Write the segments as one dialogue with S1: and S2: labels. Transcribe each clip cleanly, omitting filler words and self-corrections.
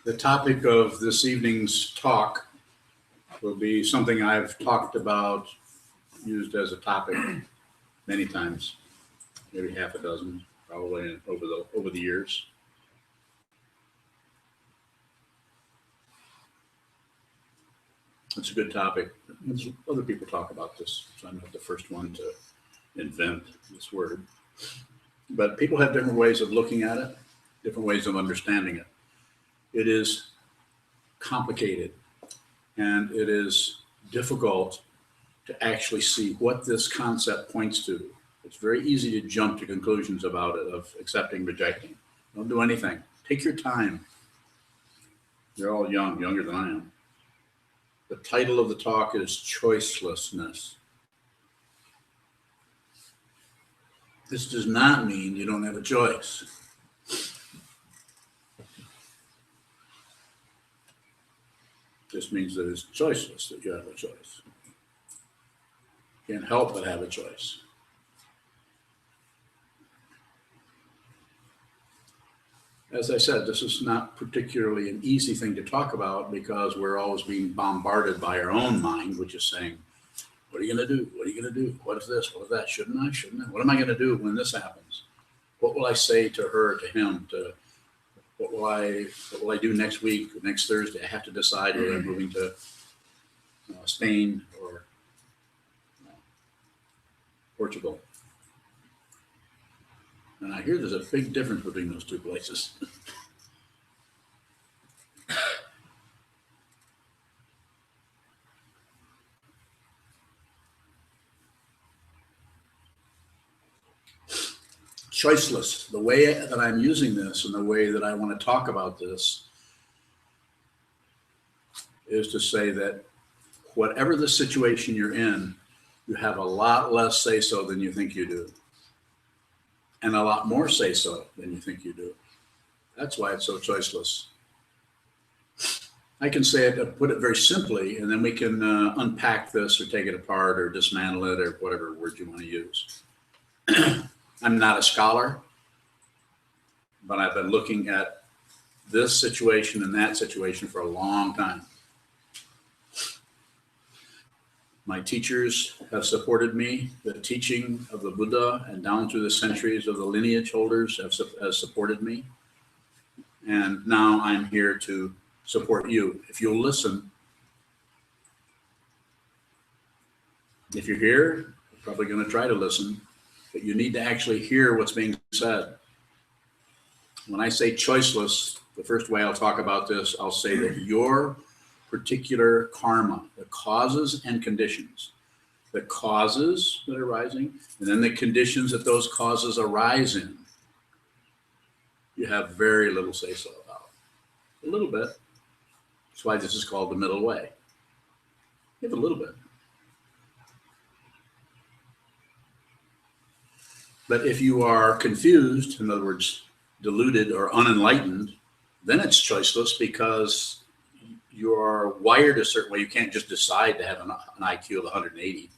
S1: The topic of this evening's talk will be something I've talked about, used as a topic many times, maybe half a dozen, probably over the years. It's a good topic. Other people talk about this, so I'm not the first one to invent this word. But people have different ways of looking at it, different ways of understanding it. It is complicated, and it is difficult to actually see what this concept points to. It's very easy to jump to conclusions about it, of accepting, rejecting. Don't do anything. Take your time. You're all young, younger than I am. The title of the talk is Choicelessness. This does not mean you don't have a choice. This means that it's choiceless, that you have a choice. You can't help but have a choice. As I said, this is not particularly an easy thing to talk about because we're always being bombarded by our own mind, which is saying, what are you going to do? What are you going to do? What is this? What is that? Shouldn't I? Shouldn't I? What am I going to do when this happens? What will I say to her, to him, what will I do next week, next Thursday? I have to decide whether I'm moving to Spain or Portugal. And I hear there's a big difference between those two places. Choiceless, the way that I'm using this and the way that I want to talk about this is to say that whatever the situation you're in, you have a lot less say-so than you think you do. And a lot more say-so than you think you do. That's why it's so choiceless. I can say it, put it very simply, and then we can unpack this or take it apart or dismantle it or whatever word you want to use. I'm not a scholar, but I've been looking at this situation and that situation for a long time. My teachers have supported me. The teaching of the Buddha and down through the centuries of the lineage holders have supported me. And now I'm here to support you. If you'll listen, if you're here, you're probably going to try to listen, but you need to actually hear what's being said. When I say choiceless, the first way I'll talk about this, I'll say that your particular karma, the causes and conditions, the causes that are arising, and then the conditions that those causes arise in, you have very little say-so about. A little bit. That's why this is called the middle way. You have a little bit. But if you are confused, in other words, deluded or unenlightened, then it's choiceless because you are wired a certain way. You can't just decide to have an IQ of 180. You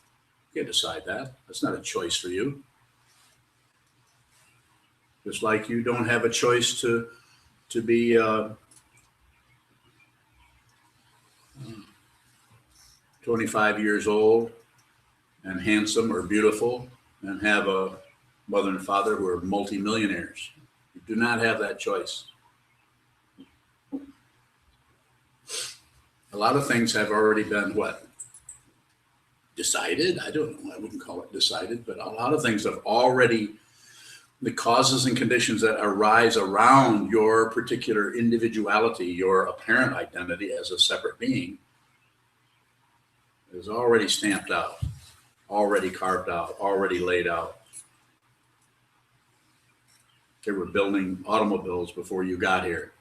S1: can't decide that. That's not a choice for you. Just like you don't have a choice to be 25 years old and handsome or beautiful and have a mother and father who are multimillionaires. You do not have that choice. A lot of things have already been what? Decided? I don't know. I wouldn't call it decided, but a lot of things have already, the causes and conditions that arise around your particular individuality, your apparent identity as a separate being, is already stamped out, already carved out, already laid out. They were building automobiles before you got here.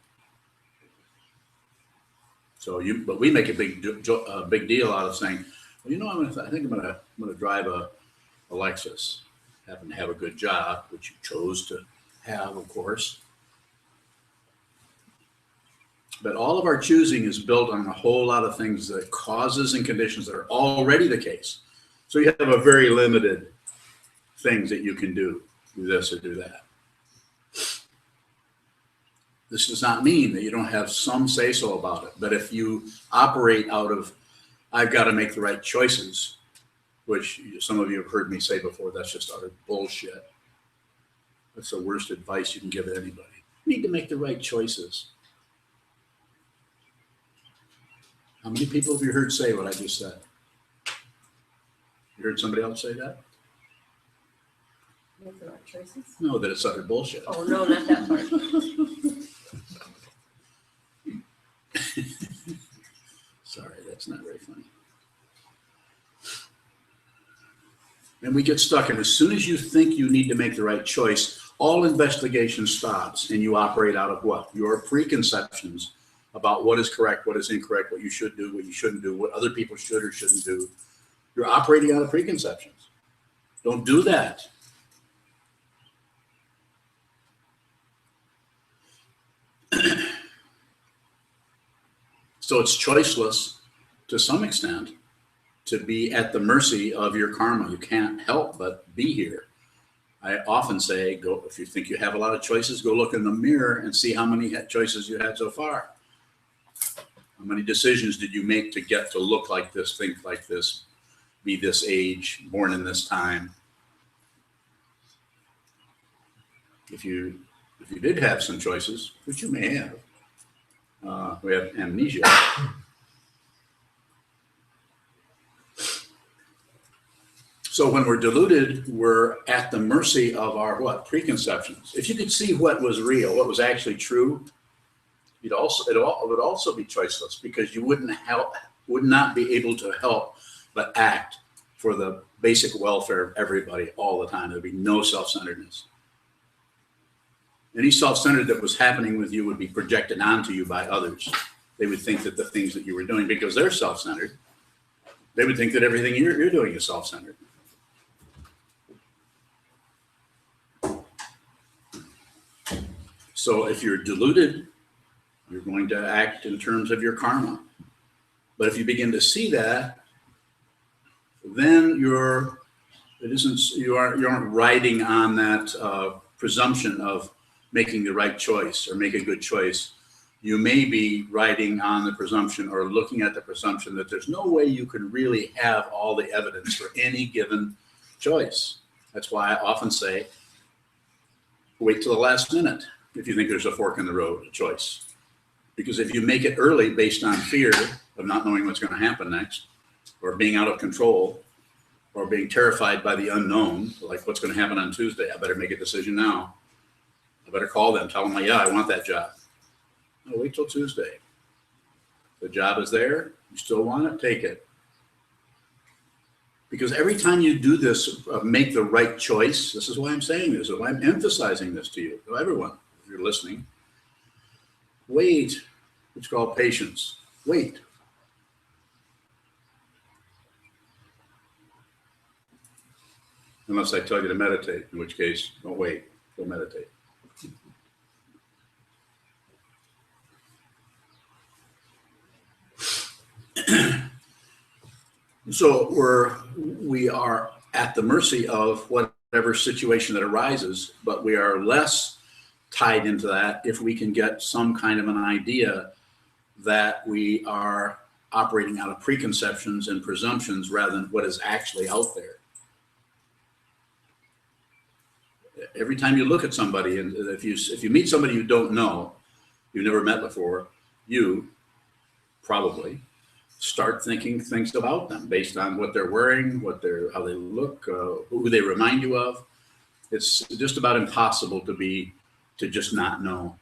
S1: So but we make a big deal out of saying, well, you know, I think I'm gonna drive a Lexus. Happen to have a good job, which you chose to have, of course. But all of our choosing is built on a whole lot of things, that causes and conditions that are already the case. So you have a very limited things that you can do this or do that. This does not mean that you don't have some say-so about it. But if you operate out of, I've got to make the right choices, which some of you have heard me say before, that's just utter bullshit. That's the worst advice you can give anybody. You need to make the right choices. How many people have you heard say what I just said? You heard somebody else say that?
S2: Make the right choices?
S1: No, that it's utter bullshit.
S2: Oh, no, not that part.
S1: Sorry, that's not very funny. And we get stuck, and as soon as you think you need to make the right choice, all investigation stops, and you operate out of what? Your preconceptions about what is correct, what is incorrect, what you should do, what you shouldn't do, what other people should or shouldn't do. You're operating out of preconceptions. Don't do that. So it's choiceless to some extent to be at the mercy of your karma. You can't help but be here. I often say, go, if you think you have a lot of choices, go look in the mirror and see how many choices you had so far. How many decisions did you make to get to look like this, think like this, be this age, born in this time? If you did have some choices, which you may have, we have amnesia. So when we're deluded, we're at the mercy of our what? Preconceptions. If you could see what was real, what was actually true, it would also be choiceless, because you would not be able to help but act for the basic welfare of everybody all the time. There'd be no self-centeredness. Any self-centered that was happening with you would be projected onto you by others. They would think that the things that you were doing, because they're self-centered, they would think that everything you're doing is self-centered. So if you're deluded, you're going to act in terms of your karma. But if you begin to see that, then you aren't riding on that presumption of making the right choice or make a good choice. You may be riding on the presumption or looking at the presumption that there's no way you can really have all the evidence for any given choice. That's why I often say, wait till the last minute if you think there's a fork in the road, a choice. Because if you make it early based on fear of not knowing what's going to happen next, or being out of control, or being terrified by the unknown, like what's going to happen on Tuesday, I better make a decision now. I better call them, tell them, yeah, I want that job. No, wait till Tuesday. The job is there, you still want it, take it. Because every time you do this, make the right choice, this is why I'm saying this, why I'm emphasizing this to you, to everyone, if you're listening. Wait, it's called patience. Wait. Unless I tell you to meditate, in which case, don't wait, go meditate. So we are at the mercy of whatever situation that arises, but we are less tied into that if we can get some kind of an idea that we are operating out of preconceptions and presumptions rather than what is actually out there. Every time you look at somebody, and if you meet somebody you don't know, you've never met before, you probably start thinking things about them based on what they're wearing, how they look, who they remind you of. It's just about impossible to just not know.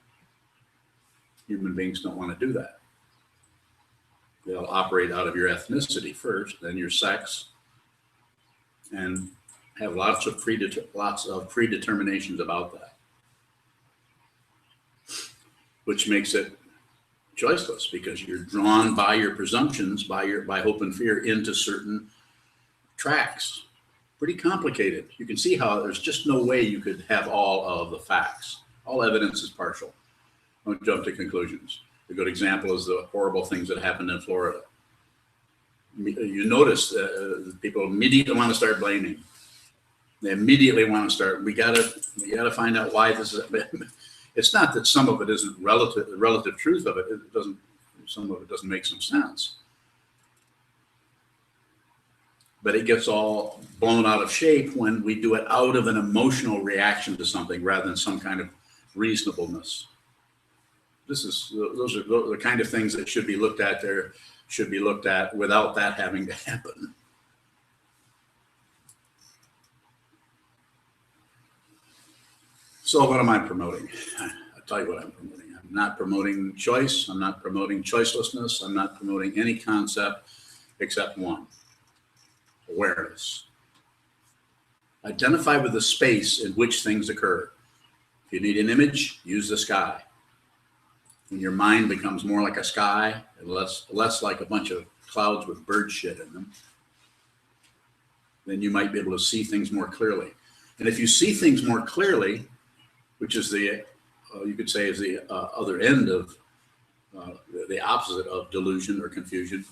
S1: Human beings don't want to do that. They'll operate out of your ethnicity first, then your sex, and have lots of predeterminations about that, which makes it choiceless, because you're drawn by your presumptions, by hope and fear, into certain tracks. Pretty complicated. You can see how there's just no way you could have all of the facts. All evidence is partial. Don't jump to conclusions. A good example is the horrible things that happened in Florida. You notice people immediately want to start blaming. They immediately want to start. We gotta find out why this is. It's not that some of it isn't relative, the relative truth of it. It doesn't, some of it doesn't make some sense. But it gets all blown out of shape when we do it out of an emotional reaction to something rather than some kind of reasonableness. Those are the kind of things that should be looked at there, should be looked at without that having to happen. So what am I promoting? I'll tell you what I'm promoting. I'm not promoting choice. I'm not promoting choicelessness. I'm not promoting any concept except one: awareness. Identify with the space in which things occur. If you need an image, use the sky. When your mind becomes more like a sky and less like a bunch of clouds with bird shit in them, then you might be able to see things more clearly. And if you see things more clearly, which is the, you could say is the other end of, the opposite of delusion or confusion,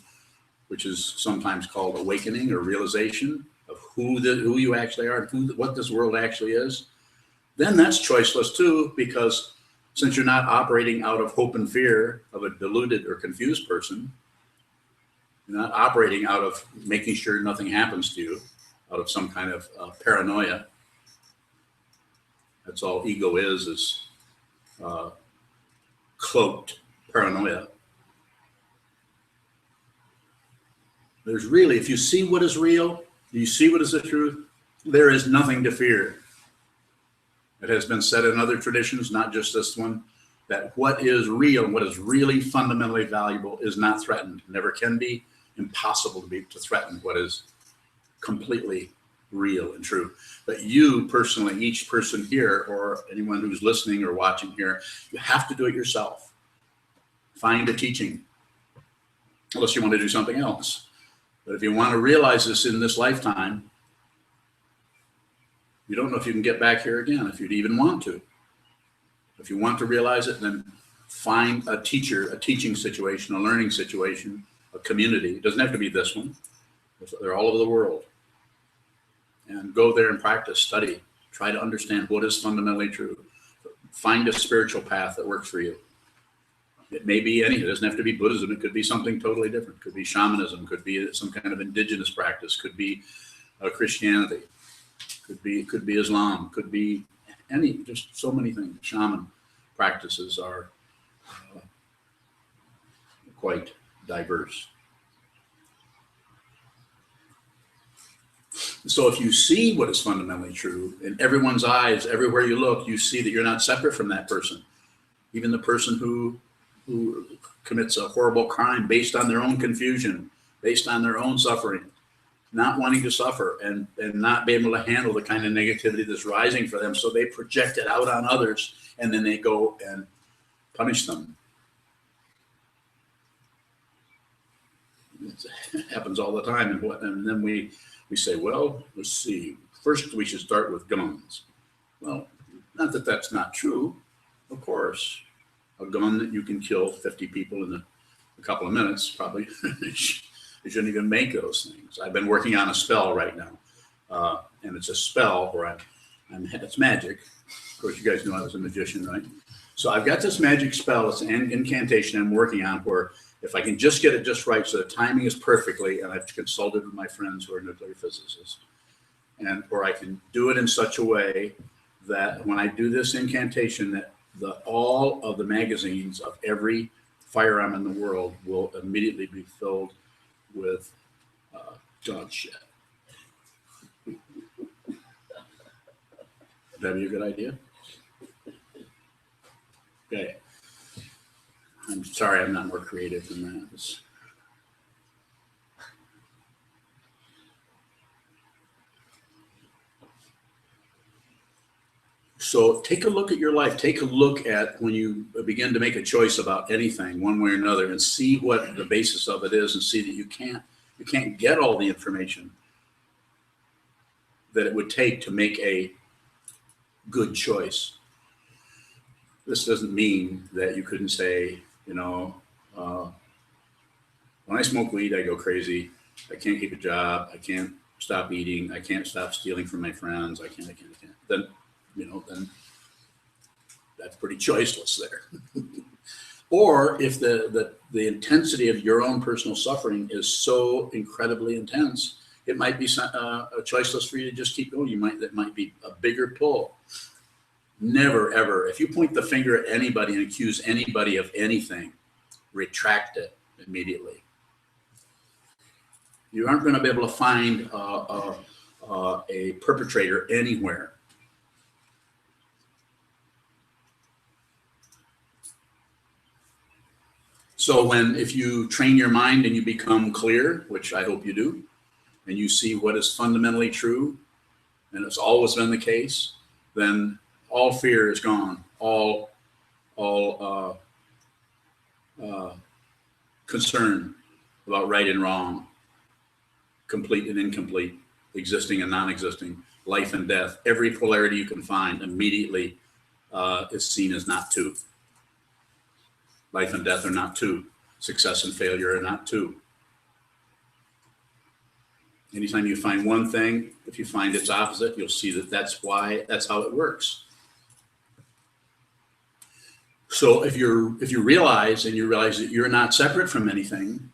S1: which is sometimes called awakening or realization of who you actually are, what this world actually is, then that's choiceless too, because since you're not operating out of hope and fear of a deluded or confused person, you're not operating out of making sure nothing happens to you, out of some kind of paranoia. That's all ego is cloaked paranoia. There's really, if you see what is real, you see what is the truth, there is nothing to fear. It has been said in other traditions, not just this one, that what is real and what is really fundamentally valuable is not threatened, never can be, impossible to threaten what is completely real and true. But you personally, each person here or anyone who's listening or watching here, you have to do it yourself. Find a teaching, unless you want to do something else. But if you want to realize this in this lifetime, you don't know if you can get back here again, if you'd even want to. If you want to realize it, then find a teacher, a teaching situation, a learning situation, a community. It doesn't have to be this one. They're all over the world. And go there and practice, study, try to understand what is fundamentally true. Find a spiritual path that works for you. It may be anything. It doesn't have to be Buddhism. It could be something totally different. It could be shamanism. Could be some kind of indigenous practice. Could be Christianity. Could be Islam. Could be any. Just so many things. Shaman practices are quite diverse. So if you see what is fundamentally true in everyone's eyes, everywhere you look, you see that you're not separate from that person. Even the person who commits a horrible crime based on their own confusion, based on their own suffering, not wanting to suffer and not be able to handle the kind of negativity that's rising for them. So they project it out on others and then they go and punish them. It happens all the time. And then we say, well, let's see. First, we should start with guns. Well, not that that's not true. Of course, a gun that you can kill 50 people in a couple of minutes, probably you shouldn't even make those things. I've been working on a spell right now. And it's a spell where it's magic. Of course, you guys know I was a magician, right? So I've got this magic spell. It's an incantation I'm working on where if I can just get it just right, so the timing is perfectly, and I've consulted with my friends who are nuclear physicists, or I can do it in such a way that when I do this incantation, that all of the magazines of every firearm in the world will immediately be filled with gun shit. Would that be a good idea? Okay. I'm sorry I'm not more creative than that. So take a look at your life. Take a look at when you begin to make a choice about anything, one way or another, and see what the basis of it is, and see that you can't get all the information that it would take to make a good choice. This doesn't mean that you couldn't say, when I smoke weed, I go crazy. I can't keep a job. I can't stop eating. I can't stop stealing from my friends. I can't. Then That's pretty choiceless there. Or if the intensity of your own personal suffering is so incredibly intense, it might be choiceless for you to just keep going. That might be a bigger pull. Never, ever. If you point the finger at anybody and accuse anybody of anything, retract it immediately. You aren't going to be able to find a perpetrator anywhere. So if you train your mind and you become clear, which I hope you do, and you see what is fundamentally true, and it's always been the case, then all fear is gone. All concern about right and wrong, complete and incomplete, existing and non-existing, life and death, every polarity you can find immediately is seen as not two. Life and death are not two. Success and failure are not two. Anytime you find one thing, if you find its opposite, you'll see that's how it works. So if you realize that you're not separate from anything,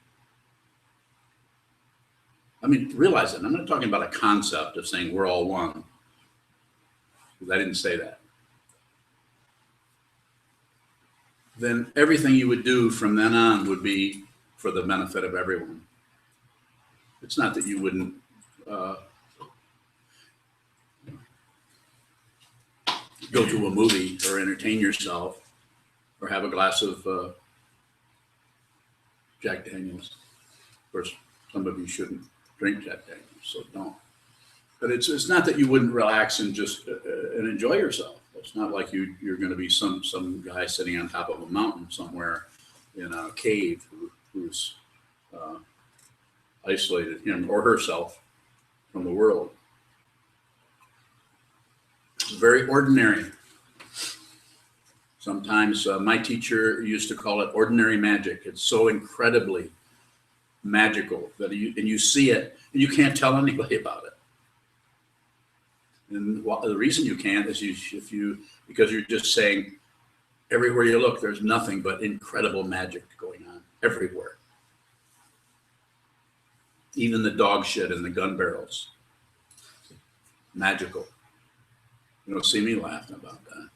S1: I mean, realize it. I'm not talking about a concept of saying we're all one, because I didn't say that. Then everything you would do from then on would be for the benefit of everyone. It's not that you wouldn't go to a movie or entertain yourself or have a glass of Jack Daniels. Of course, some of you shouldn't drink Jack Daniels, so don't. But it's not that you wouldn't relax and just and enjoy yourself. It's not like you're going to be some guy sitting on top of a mountain somewhere in a cave who's isolated him or herself from the world. It's very ordinary. Sometimes my teacher used to call it ordinary magic. It's so incredibly magical that you see it and you can't tell anybody about it. And the reason you can't is because you're just saying everywhere you look, there's nothing but incredible magic going on everywhere. Even the dog shit and the gun barrels. Magical. You don't see me laughing about that.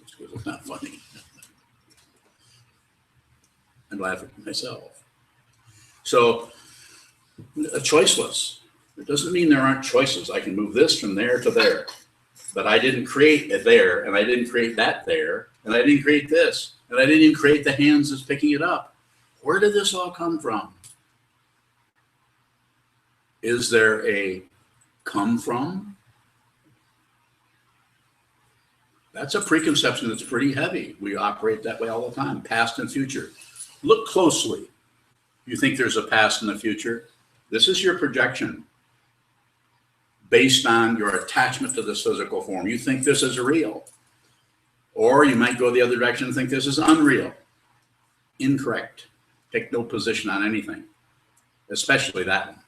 S1: It's because it's not funny. I'm laughing at myself. So, choiceless. It doesn't mean there aren't choices. I can move this from there to there. But I didn't create it there, and I didn't create that there, and I didn't create this, and I didn't even create the hands that's picking it up. Where did this all come from? Is there a come from? That's a preconception that's pretty heavy. We operate that way all the time, past and future. Look closely. You think there's a past and a future? This is your projection based on your attachment to this physical form. You think this is real. Or you might go the other direction and think this is unreal. Incorrect. Take no position on anything, especially that one.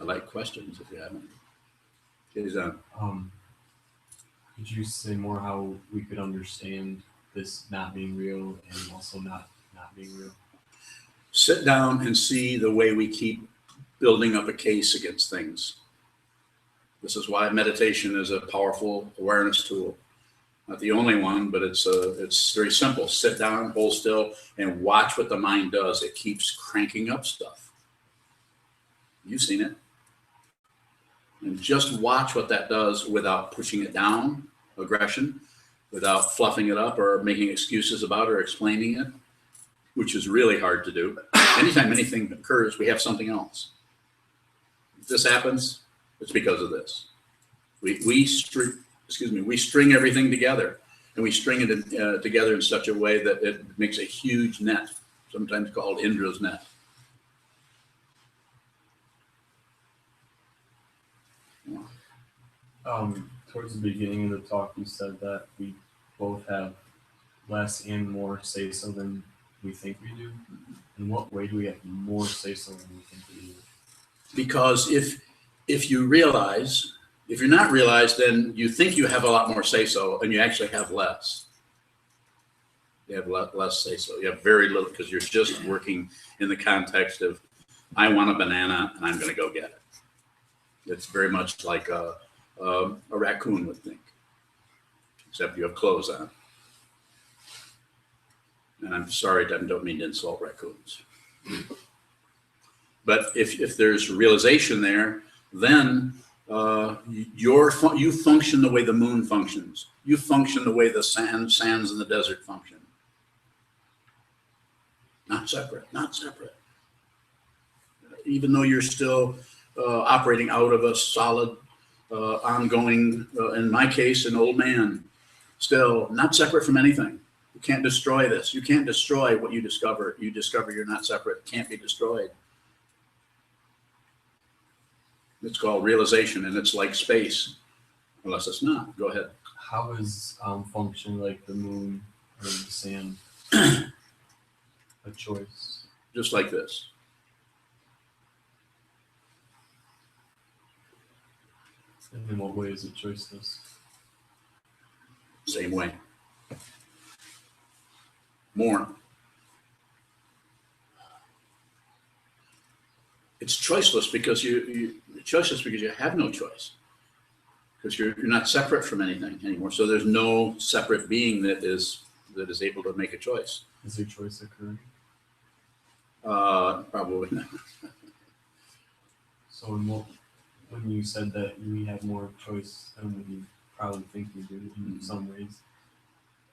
S1: I like questions if you haven't.
S2: Could you say more how we could understand this not being real and also not being real?
S1: Sit down and see the way we keep building up a case against things. This is why meditation is a powerful awareness tool. Not the only one, but it's very simple. Sit down, hold still, and watch what the mind does. It keeps cranking up stuff. You've seen it. And just watch what that does without pushing it down, aggression, without fluffing it up or making excuses about it or explaining it, which is really hard to do. Anytime anything occurs, we have something else. If this happens, it's because of this. We string everything together, and we string it together in such a way that it makes a huge net, sometimes called Indra's net.
S2: Towards the beginning of the talk, you said that we both have less and more say-so than we think we do? In what way do we have more say-so than we think we do?
S1: Because if you realize, if you're not realized, then you think you have a lot more say-so, and you actually have less. You have less say-so. You have very little, because you're just working in the context of, I want a banana and I'm going to go get it. It's very much like a raccoon would think, except you have clothes on. And I'm sorry, I don't mean to insult raccoons. But if there's realization there, then you function the way the moon functions. You function the way the sands in the desert function. Not separate, not separate. Even though you're still operating out of a solid, ongoing, in my case, an old man, still not separate from anything. You can't destroy this. You can't destroy what you discover. You discover you're not separate. It can't be destroyed. It's called realization, and it's like space, unless it's not. Go ahead.
S2: How is function like the moon or the sand a choice?
S1: Just like this.
S2: And in what way is it choiceless?
S1: Same way. More. It's choiceless because you have no choice, because you're not separate from anything anymore. So there's no separate being that is able to make a choice.
S2: Is there choice occurring?
S1: Probably not.
S2: So when you said that we have more choice than we probably think we do in some ways,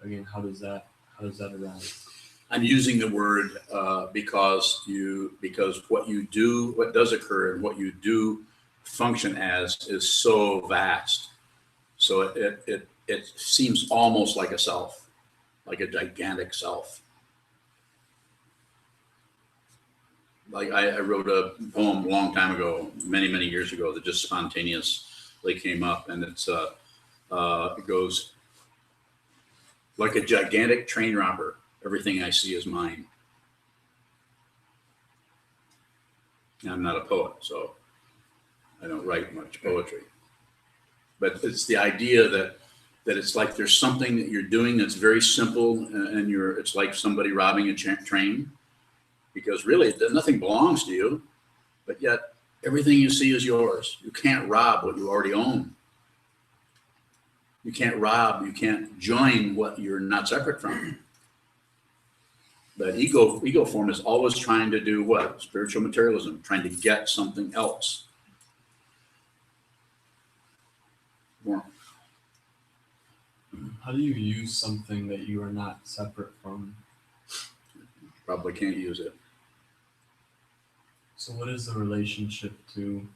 S2: again, how does that arise?
S1: I'm using the word because what you do, what does occur, and what you do function as is so vast. So it seems almost like a self, like a gigantic self. Like I wrote a poem a long time ago, many years ago, that just spontaneously came up, and it goes like a gigantic train robber. Everything I see is mine. I'm not a poet, so I don't write much poetry. But it's the idea that it's like there's something that you're doing that's very simple, and it's like somebody robbing a train, because really nothing belongs to you, but yet everything you see is yours. You can't rob what you already own. You can't rob, you can't join what you're not separate from. But ego form is always trying to do what? Spiritual materialism, trying to get something else. More.
S2: How do you use something that you are not separate from?
S1: Probably can't use it.
S2: So what is the relationship to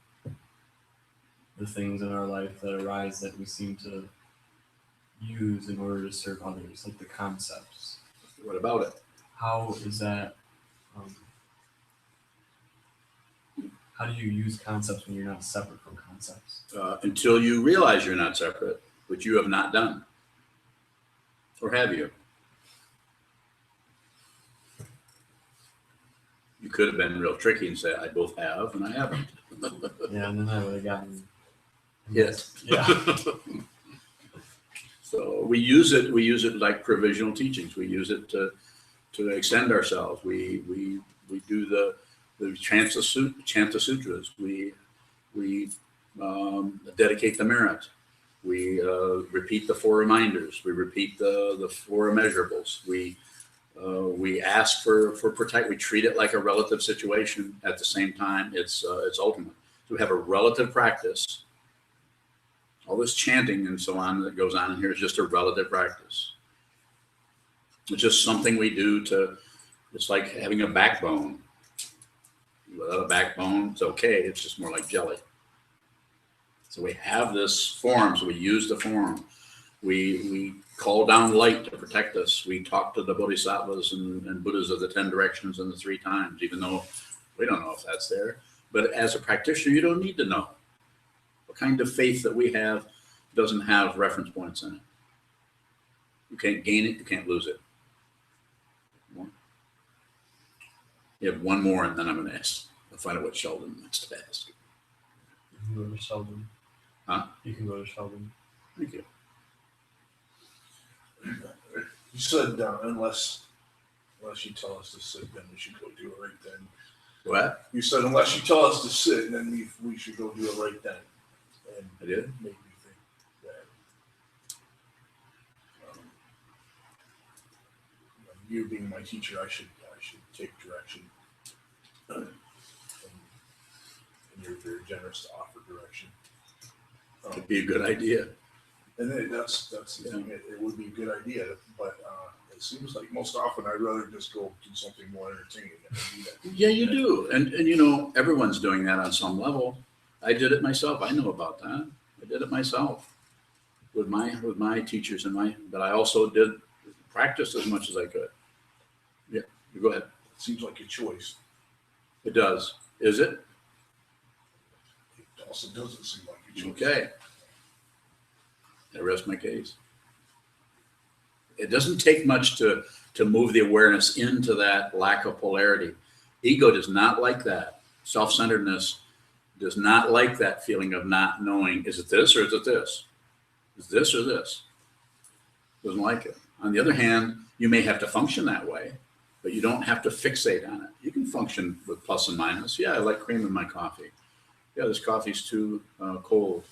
S2: the things in our life that arise that we seem to use in order to serve others, like the concepts?
S1: What about it?
S2: How is that? How do you use concepts when you're not separate from concepts?
S1: Until you realize you're not separate, which you have not done. Or have you? You could have been real tricky and say, I both have and I haven't.
S2: Yeah, and then I would have gotten
S1: hit.
S2: Yeah.
S1: So we use it like provisional teachings. We use it to extend ourselves. We do the chant the sutras. We dedicate the merit. We repeat the four reminders. We repeat the four immeasurables. We ask for protect. We treat it like a relative situation. At the same time, it's ultimate. So we have a relative practice. All this chanting and so on that goes on in here is just a relative practice. It's just something we do it's like having a backbone. Without a backbone, it's okay. It's just more like jelly. So we have this form, so we use the form. We call down light to protect us. We talk to the bodhisattvas and Buddhas of the 10 directions and the 3 times, even though we don't know if that's there. But as a practitioner, you don't need to know. What kind of faith that we have doesn't have reference points in it. You can't gain it, you can't lose it. You have one more, and then I'm going to ask. I'll find out what Sheldon wants to ask.
S2: You can go to Sheldon.
S1: Huh?
S2: You can go to Sheldon.
S1: Thank you.
S3: You said unless you tell us to sit, then we should go do it right then.
S1: What?
S3: You said unless you tell us to sit, then we should go do it right then. And
S1: I did?
S3: made me think that you being my teacher, I should take direction. And you're very generous to offer direction.
S1: It'd be a good idea.
S3: And then that's the thing. It would be a good idea, but it seems like most often I'd rather just go do something more entertaining than do that.
S1: Yeah, you do. And you know, everyone's doing that on some level. I did it myself. I know about that. I did it myself with my teachers but I also did practice as much as I could. Yeah, you go ahead.
S3: It seems like a choice.
S1: It does. Is it?
S3: It also doesn't seem like a choice.
S1: Okay. I rest my case. It doesn't take much to move the awareness into that lack of polarity. Ego does not like that. Self-centeredness does not like that feeling of not knowing, is it this or is it this? Is this or this? Doesn't like it. On the other hand, you may have to function that way, but you don't have to fixate on it. You can function with plus and minus. Yeah, I like cream in my coffee. Yeah, this coffee's too cold.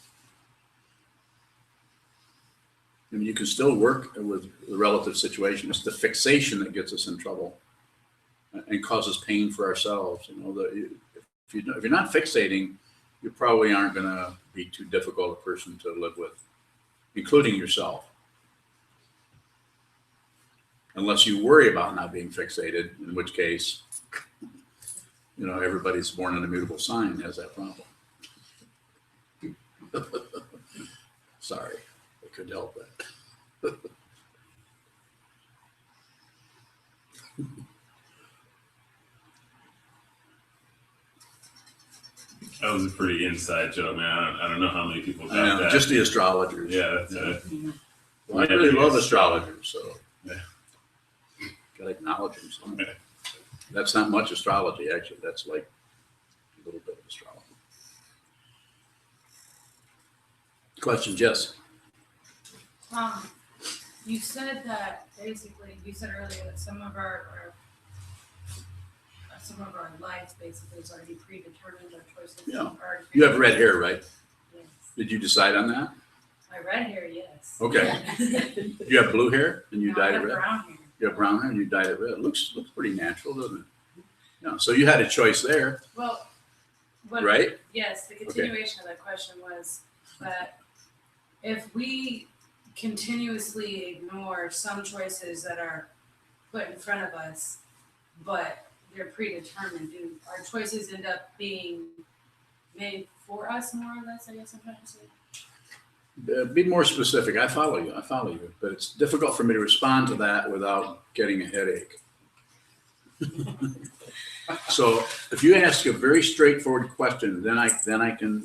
S1: I mean, you can still work with the relative situation. It's the fixation that gets us in trouble and causes pain for ourselves. You know, if you're not fixating, you probably aren't going to be too difficult a person to live with, including yourself. Unless you worry about not being fixated, in which case, you know, everybody's born an immutable sign has that problem. Sorry, I couldn't help that.
S4: That was a pretty inside joke, man. I don't know how many people got that.
S1: Just the astrologers.
S4: Yeah, that's
S1: Well, I really love astrologers, so
S4: yeah.
S1: gotta acknowledge them. So. That's not much astrology, actually. That's like a little bit of astrology. Question, Jess.
S5: You said that basically, you said earlier that some of our lives basically is already predetermined, our choices.
S1: Yeah.
S5: Are already
S1: You have red hair, right?
S5: Yes.
S1: Did you decide on that?
S5: My red hair, yes.
S1: Okay. You have blue hair and you
S5: No, I
S1: dyed it
S5: have
S1: red?
S5: brown hair.
S1: You have brown hair and you dyed it red. Looks pretty natural, doesn't it? Yeah. So you had a choice there,
S5: Well, what,
S1: right?
S5: yes, the continuation of that question was that if we continuously ignore some choices that are put in front of us, but they're predetermined, do our choices end up being made for us more or less, I guess I'm trying to say?
S1: Be more specific. I follow you. But it's difficult for me to respond to that without getting a headache. So if you ask a very straightforward question, then I can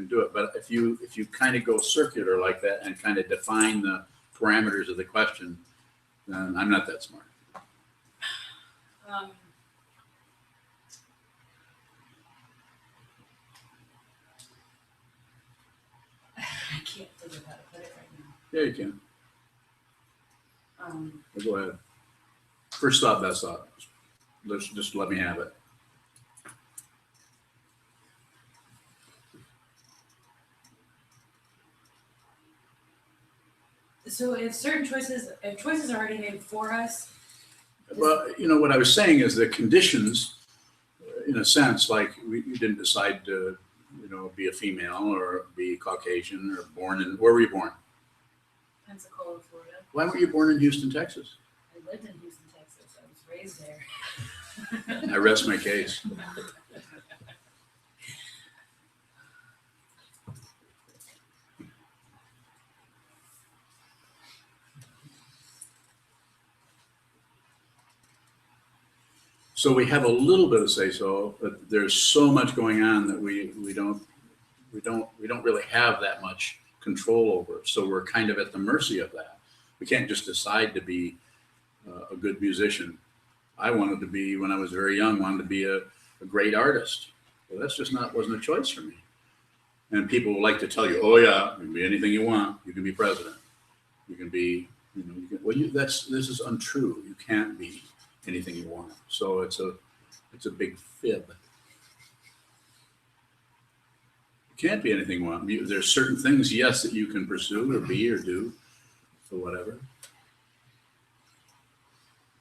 S1: do it. But if you kind of go circular like that and kind of define the parameters of the question, then I'm not that smart.
S5: I can't figure out how to put it right now.
S1: Yeah, you can. Well, go ahead. First thought, best thought. Just let me have it.
S5: So if choices are already made for us,
S1: Well, you know, what I was saying is the conditions, in a sense, like you didn't decide to, you know, be a female or be Caucasian or born in, where were you born?
S5: Pensacola, Florida.
S1: Why weren't you born in Houston, Texas?
S5: I lived in Houston, Texas. I was raised there.
S1: I rest my case. So we have a little bit of say-so, but there's so much going on that we don't really have that much control over. So we're kind of at the mercy of that. We can't just decide to be a good musician I wanted to be, when I was very young, wanted to be a great artist. Well, that's just wasn't a choice for me. And people like to tell you, oh yeah, you can be anything you want. You can be president. You can be, this is untrue. You can't be anything you want. So it's a big fib. You can't be anything you want. There's certain things, yes, that you can pursue or be or do or whatever.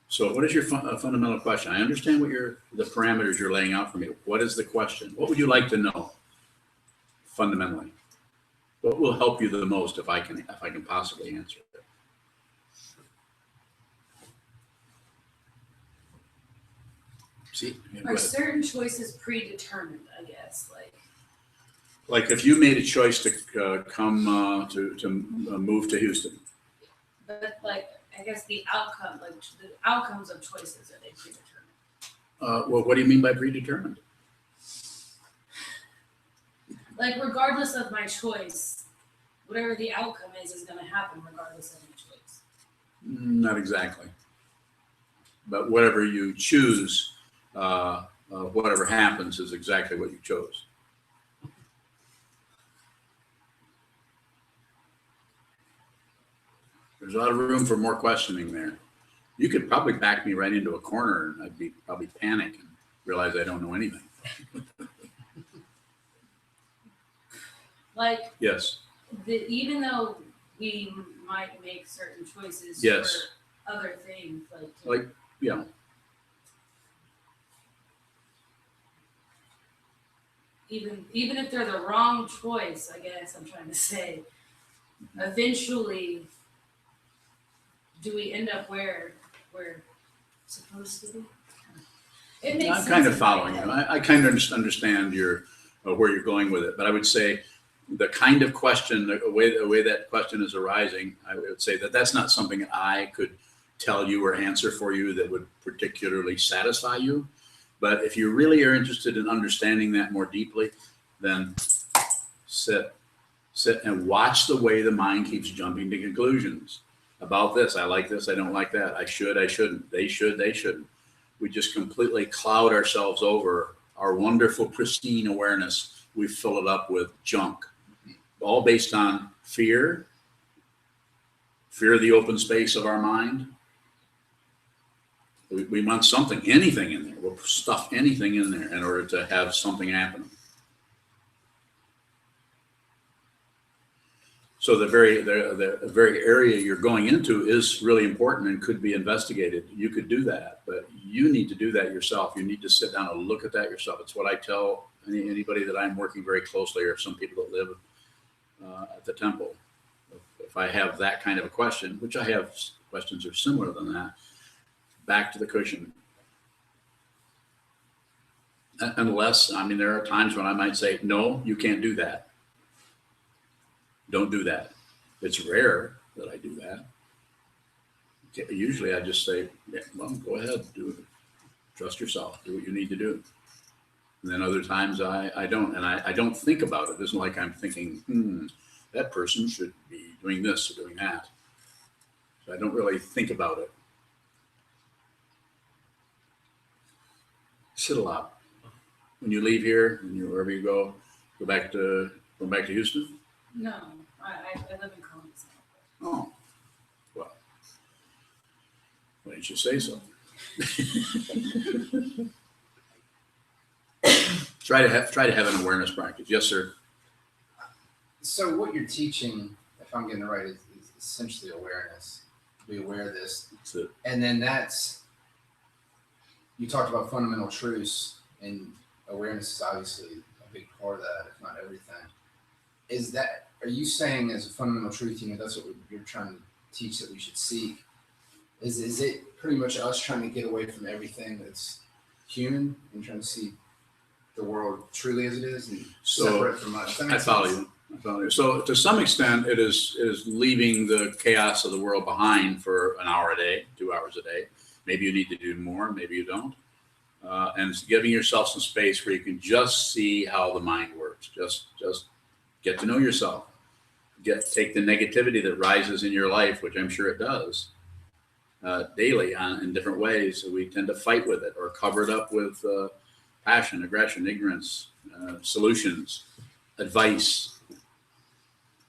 S1: So what is your fundamental question? I understand what the parameters you're laying out for me. What is the question? What would you like to know fundamentally? What will help you the most if I can possibly answer it? See,
S5: Are certain choices predetermined, I guess?
S1: Like if you made a choice to come to move to Houston.
S5: But I guess the outcome, the outcomes of choices, are they predetermined?
S1: Well, what do you mean by predetermined?
S5: Regardless of my choice, whatever the outcome is going to happen regardless of my choice.
S1: Not exactly. But whatever you choose, whatever happens is exactly what you chose. There's a lot of room for more questioning there. You could probably back me right into a corner and I'd probably panic and realize I don't know anything. Yes.
S5: Even though we might make certain choices
S1: yes.
S5: for other things,
S1: yeah.
S5: Even if they're the wrong choice, I guess I'm trying to say, eventually, do we end up where we're supposed to be? It makes sense.
S1: I'm kind of following you. I kind of understand where you're going with it, but I would say the kind of question, the way that question is arising, I would say that's not something I could tell you or answer for you that would particularly satisfy you. But if you really are interested in understanding that more deeply, then sit and watch the way the mind keeps jumping to conclusions about this. I like this. I don't like that. I should. I shouldn't. They should. They shouldn't. We just completely cloud ourselves over our wonderful, pristine awareness. We fill it up with junk, all based on fear of the open space of our mind. We want something, anything in there. We'll stuff anything in there in order to have something happen. So the very area you're going into is really important and could be investigated. You could do that, but you need to do that yourself. You need to sit down and look at that yourself. It's what I tell anybody that I'm working very closely, or some people that live at the temple. If I have that kind of a question, which I have questions are similar than that, back to the cushion. Unless, there are times when I might say, no, you can't do that. Don't do that. It's rare that I do that. Usually I just say, yeah, well, go ahead, do it. Trust yourself, do what you need to do. And then other times I don't, and I don't think about it. It isn't like I'm thinking, that person should be doing this or doing that. So I don't really think about it. Sit a lot. When you leave here and wherever you go back to Houston?
S5: No, I live in Columbus.
S1: Oh, well, why didn't you say so? Try to have an awareness practice. Yes, sir.
S6: So what you're teaching, if I'm getting it right, is essentially awareness. Be aware of this.
S1: That's it.
S6: And then you talked about fundamental truths, and awareness is obviously a big part of that, if not everything. Are you saying as a fundamental truth, that's what you're trying to teach that we should seek? Is it pretty much us trying to get away from everything that's human and trying to see the world truly as it is and separate from us?
S1: I follow you. So to some extent, it is leaving the chaos of the world behind for an hour a day, 2 hours a day. Maybe you need to do more, maybe you don't. And it's giving yourself some space where you can just see how the mind works. Just get to know yourself. Take the negativity that rises in your life, which I'm sure it does, daily in different ways. We tend to fight with it or cover it up with passion, aggression, ignorance, solutions, advice.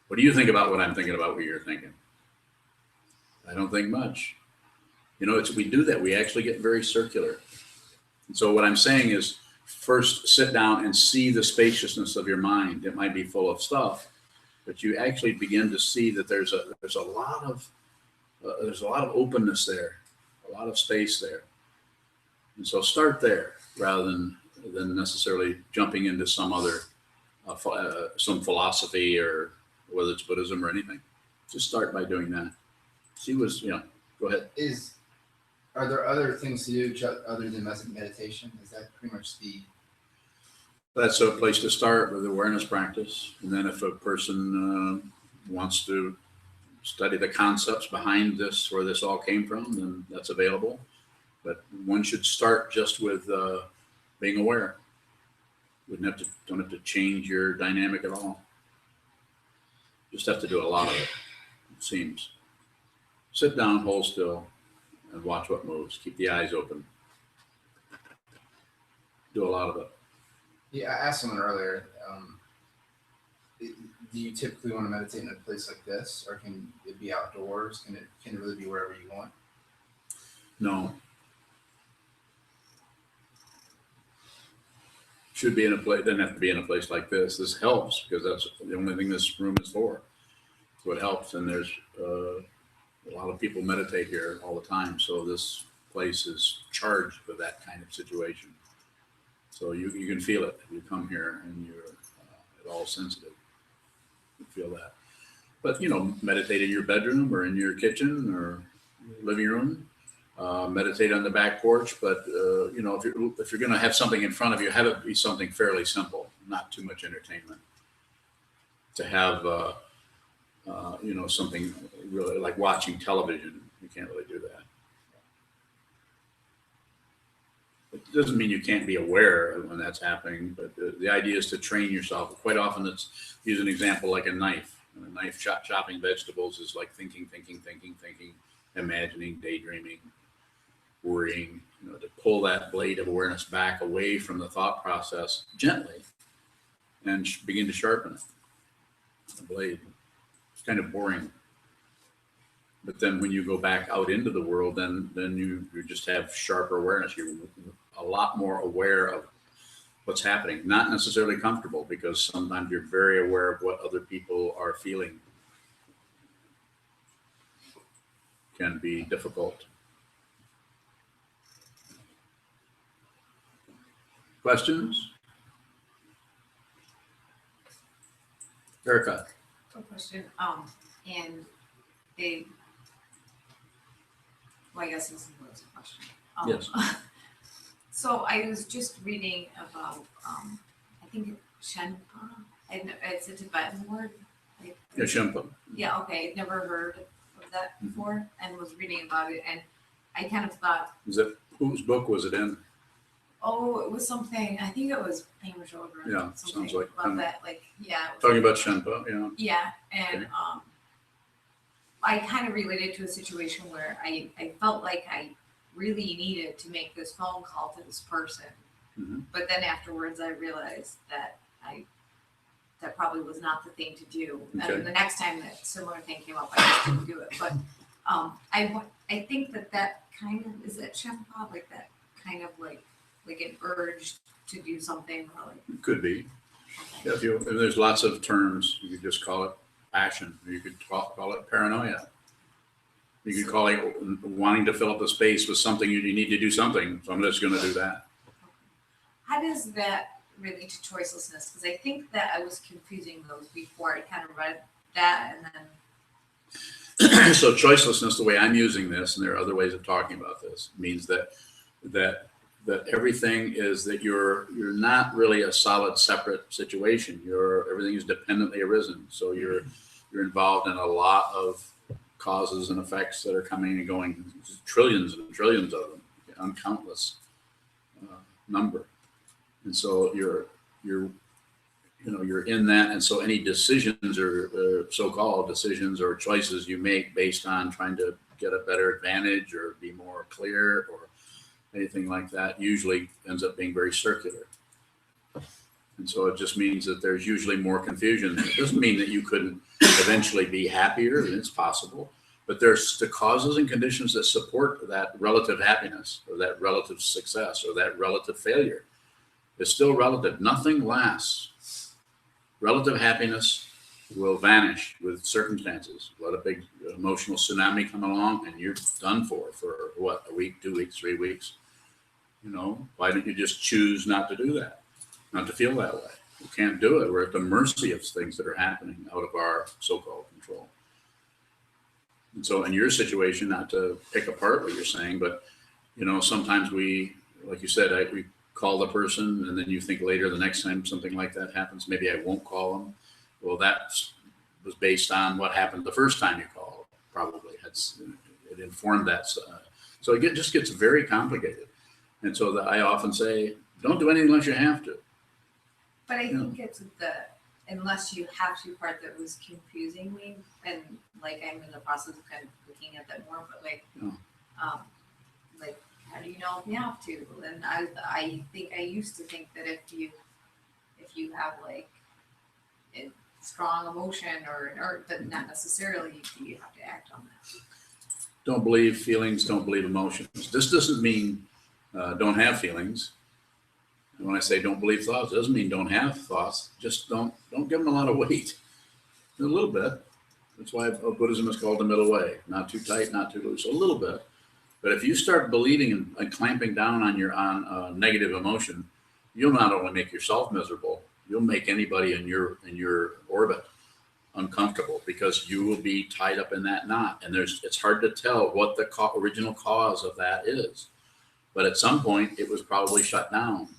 S1: What do you think about what I'm thinking about what you're thinking? I don't think much. You know, we do that. We actually get very circular. And so what I'm saying is, first sit down and see the spaciousness of your mind. It might be full of stuff, but you actually begin to see that there's a lot of openness there, a lot of space there. And so start there rather than necessarily jumping into some other some philosophy, or whether it's Buddhism or anything. Just start by doing that. See what's, go ahead.
S6: Are there other things to do other than meditation? Is that pretty much
S1: That's a place to start with awareness practice. And then if a person wants to study the concepts behind this, where this all came from, then that's available. But one should start just with being aware. Don't have to change your dynamic at all. Just have to do a lot of it seems. Sit down, hold still, and watch what moves. Keep the eyes open. Do a lot of it.
S6: Yeah, I asked someone earlier, do you typically want to meditate in a place like this, or can it be outdoors? Can it really be wherever you want?
S1: No. Should be in a place, doesn't have to be in a place like this. This helps because that's the only thing this room is for. So it helps, and there's a lot of people meditate here all the time. So this place is charged with that kind of situation. So you can feel it if you come here and you're at all sensitive. You feel that. But meditate in your bedroom or in your kitchen or living room. Meditate on the back porch. But if you're going to have something in front of you, have it be something fairly simple, not too much entertainment. To have something really like watching television, you can't really do that. It doesn't mean you can't be aware when that's happening, but the idea is to train yourself. Quite often, use an example like a knife. And a knife chopping vegetables is like thinking, imagining, daydreaming, worrying. To pull that blade of awareness back away from the thought process gently and begin to sharpen it. The blade. It's kind of boring. But then when you go back out into the world, then you just have sharper awareness. You're a lot more aware of what's happening. Not necessarily comfortable, because sometimes you're very aware of what other people are feeling. Can be difficult. Questions? Erica.
S7: Quick question. And I guess this was a question.
S1: Yes.
S7: So I was just reading about, I think Shenpa, it's a Tibetan word.
S1: Yeah, Shenpa.
S7: Yeah, okay. I'd never heard of that before and was reading about it. And I kind of thought.
S1: Whose book was it in?
S7: Oh, it was something, I think it was Amos Road.
S1: Yeah, sounds like.
S7: About that, yeah.
S1: Talking about Shenpa, yeah.
S7: Yeah, and I kind of related to a situation where I felt like I really needed to make this phone call to this person.
S1: Mm-hmm.
S7: But then afterwards I realized that that probably was not the thing to do.
S1: Okay.
S7: And the next time that similar thing came up, I just didn't do it. But I think that kind of, is that Shenpa, like that kind of like an urge to do something, or like.
S1: Could be.
S7: Okay.
S1: Yeah, there's lots of terms. You could just call it passion. You could call it paranoia. You could call it wanting to fill up the space with something. You need to do something, so I'm just going to do that.
S7: How does that relate to choicelessness? Because I think that I was confusing those before. I kind of read that and then.
S1: So choicelessness, the way I'm using this, and there are other ways of talking about this, means that everything is that you're not really a solid separate situation. Everything is dependently arisen. So you're involved in a lot of causes and effects that are coming and going, trillions and trillions of them, uncountless number. And so you're in that. And so any decisions or so-called decisions or choices you make based on trying to get a better advantage or be more clear or anything like that, usually ends up being very circular. And so it just means that there's usually more confusion. It doesn't mean that you couldn't eventually be happier, and it's possible, but there's the causes and conditions that support that relative happiness or that relative success or that relative failure. It's still relative. Nothing lasts. Relative happiness will vanish with circumstances. Let a big emotional tsunami come along and you're done for what, a week, 2 weeks, 3 weeks? You know, why don't you just choose not to do that? Not to feel that way. We can't do it. We're at the mercy of things that are happening out of our so-called control. And so in your situation, not to pick apart what you're saying, but, you know, sometimes we, like you said, we call the person and then you think later the next time something like that happens, maybe I won't call them. Well, that was based on what happened the first time you called, probably. It informed that. So it just gets very complicated. And so I often say, don't do anything unless you have to.
S7: But I think it's the unless you have to part that was confusing me, and like I'm in the process of kind of looking at that more, but like, like how do you know if you have to? And I think I used to think that if you have like a strong emotion or that not necessarily do you have to act on that.
S1: Don't believe feelings, don't believe emotions. This doesn't mean don't have feelings. And when I say don't believe thoughts, it doesn't mean don't have thoughts. Just don't give them a lot of weight. A little bit. That's why Buddhism is called the middle way. Not too tight, not too loose. A little bit. But if you start believing and clamping down on negative emotion, you'll not only make yourself miserable, you'll make anybody in your orbit uncomfortable because you will be tied up in that knot. And it's hard to tell what the original cause of that is. But at some point, it was probably shut down.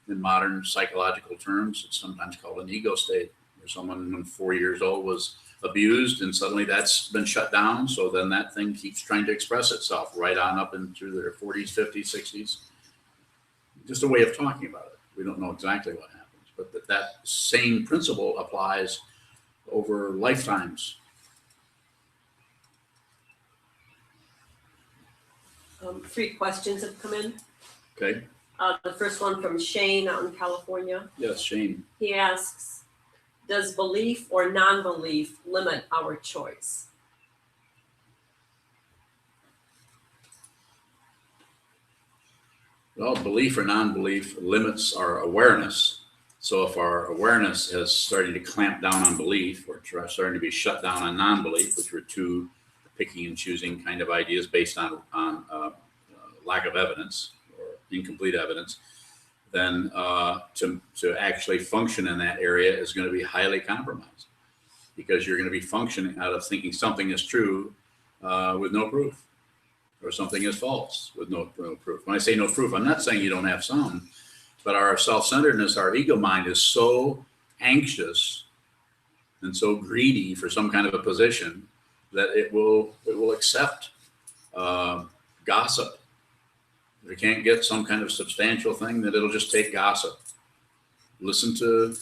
S1: In modern psychological terms, it's sometimes called an ego state, where someone when 4 years old was abused and suddenly that's been shut down. So then that thing keeps trying to express itself right on up and through their 40s, 50s, 60s. Just a way of talking about it. We don't know exactly what happens, but that same principle applies over lifetimes.
S8: 3 questions have come in.
S1: Okay.
S8: The first one from Shane out in California.
S1: Yes, Shane.
S8: He asks, does belief or non-belief limit our choice?
S1: Well, belief or non-belief limits our awareness. So if our awareness is starting to clamp down on belief or starting to be shut down on non-belief, which are two picking and choosing kind of ideas based on lack of evidence or incomplete evidence, then to actually function in that area is going to be highly compromised because you're going to be functioning out of thinking something is true with no proof or something is false with no proof. When I say no proof, I'm not saying you don't have some, but our self-centeredness, our ego mind is so anxious and so greedy for some kind of a position that it will accept gossip. If it can't get some kind of substantial thing, that it'll just take gossip. Listen to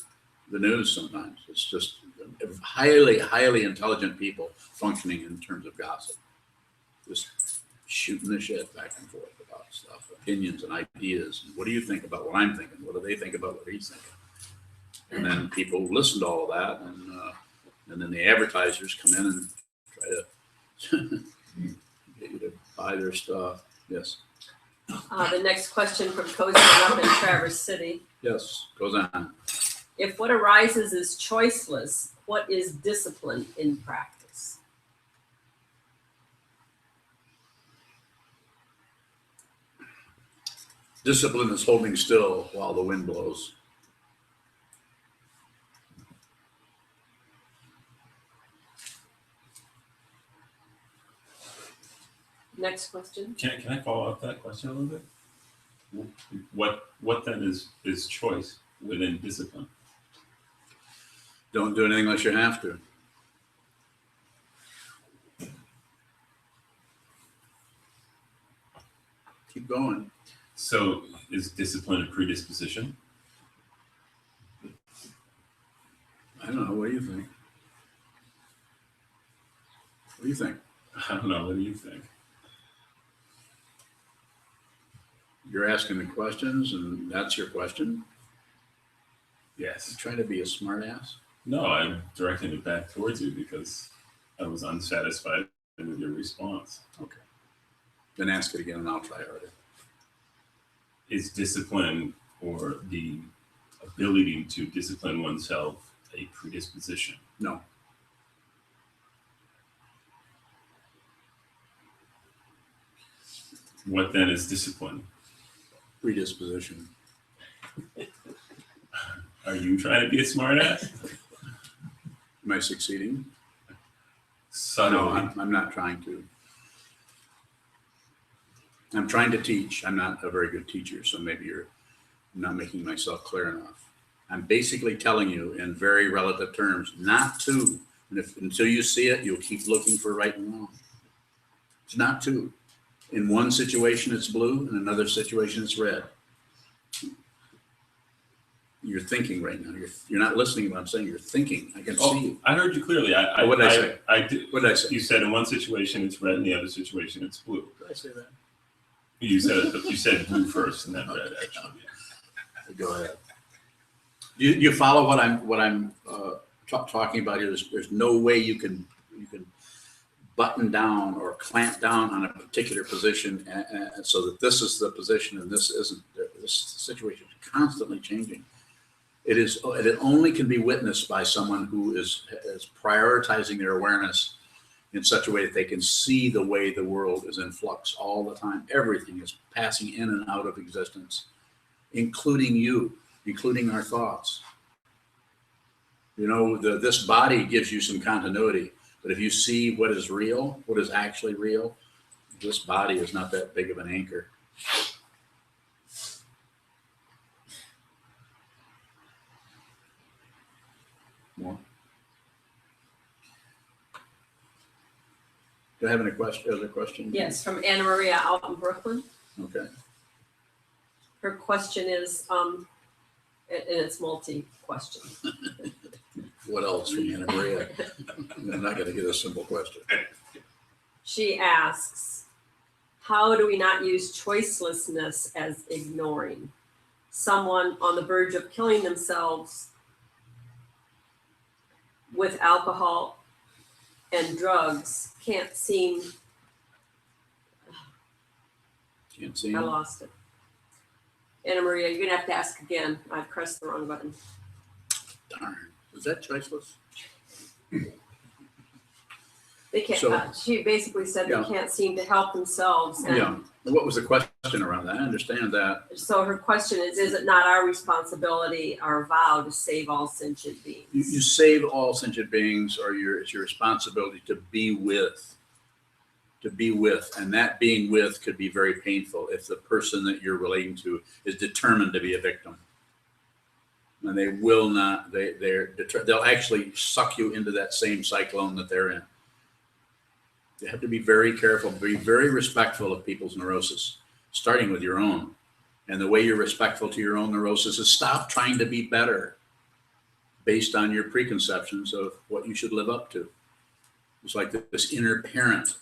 S1: the news sometimes. It's just highly, highly intelligent people functioning in terms of gossip. Just shooting the shit back and forth about stuff, opinions and ideas. What do you think about what I'm thinking? What do they think about what he's thinking? And then people listen to all of that, and then the advertisers come in and try to get you to buy their stuff. Yes.
S8: The next question from Sokuzan up in Traverse City.
S1: Yes, goes on.
S8: If what arises is choiceless, what is discipline in practice?
S1: Discipline is holding still while the wind blows.
S8: Next question.
S4: Can I follow up that question a little bit? What then is choice within discipline?
S1: Don't do anything unless you have to. Keep going.
S4: So is discipline a predisposition?
S1: I don't know. What do you think? What do you think?
S4: I don't know. What do you think?
S1: You're asking the questions, and that's your question.
S4: Yes.
S1: You trying to be a smart ass?
S4: No, I'm directing it back towards you because I was unsatisfied with your response.
S1: Okay. Then ask it again, and I'll try harder.
S4: Is discipline or the ability to discipline oneself a predisposition?
S1: No.
S4: What then is discipline?
S1: Predisposition.
S4: Are you trying to be a smartass?
S1: Am I succeeding?
S4: Subtly.
S1: No, I'm not trying to. I'm trying to teach. I'm not a very good teacher, so maybe I'm not making myself clear enough. I'm basically telling you in very relative terms not to. And until you see it, you'll keep looking for right and wrong. It's not to. In one situation, it's blue. In another situation, it's red. You're thinking right now. You're not listening to what I'm saying. You're thinking. I can see you.
S4: I heard you clearly.
S1: What did I say?
S4: I did.
S1: What did I say?
S4: You said in one situation it's red, in the other situation it's blue.
S1: Did I say that?
S4: You said blue first and then red. Actually,
S1: Go ahead. You follow what I'm talking about here? There's no way you can button down or clamp down on a particular position, and so that this is the position and this isn't. This situation is constantly changing. It only can be witnessed by someone who is prioritizing their awareness in such a way that they can see the way the world is in flux all the time. Everything is passing in and out of existence, including you, including our thoughts. You know, this body gives you some continuity, but if you see what is real, what is actually real, this body is not that big of an anchor. More? Do I have any other questions?
S8: Yes, from Anna Maria out in Brooklyn.
S1: Okay.
S8: Her question is, and it's multi-question.
S1: What else from Anna Maria? I'm not going to get a simple question.
S8: She asks, how do we not use choicelessness as ignoring? Someone on the verge of killing themselves with alcohol and drugs can't seem.
S1: Can't see.
S8: I lost it. Anna Maria, you're gonna have to ask again. I pressed the wrong button.
S1: Darn. Was that choiceless?
S8: They can't.
S1: So-
S8: She basically said
S1: Yeah.
S8: they can't seem to help themselves. And
S1: Yeah. What was the question around that? I understand that.
S8: so her question is it not our responsibility, our vow to save all sentient beings?
S1: You save all sentient beings, or it's your responsibility to be with. To be with, and that being with could be very painful if the person that you're relating to is determined to be a victim, and they will not. They'll actually suck you into that same cyclone that they're in. You have to be very careful, be very respectful of people's neurosis, starting with your own. And the way you're respectful to your own neurosis is stop trying to be better based on your preconceptions of what you should live up to. It's like this inner parent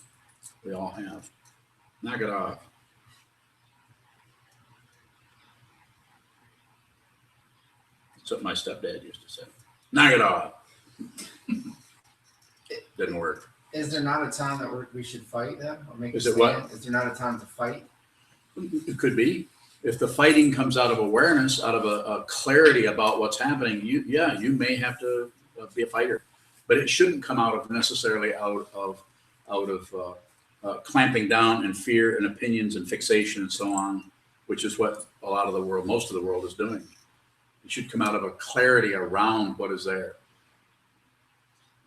S1: we all have. Knock it off. That's what my stepdad used to say. Knock it off. Didn't work.
S6: Is there not a time that we should fight then? Or make
S1: Is
S6: a
S1: it what?
S6: stand? Is there not a time to fight?
S1: It could be. If the fighting comes out of awareness, out of a clarity about what's happening, you may have to be a fighter, but it shouldn't come out of necessarily out of clamping down and fear and opinions and fixation and so on, which is what a lot of the world, most of the world is doing. It should come out of a clarity around what is there.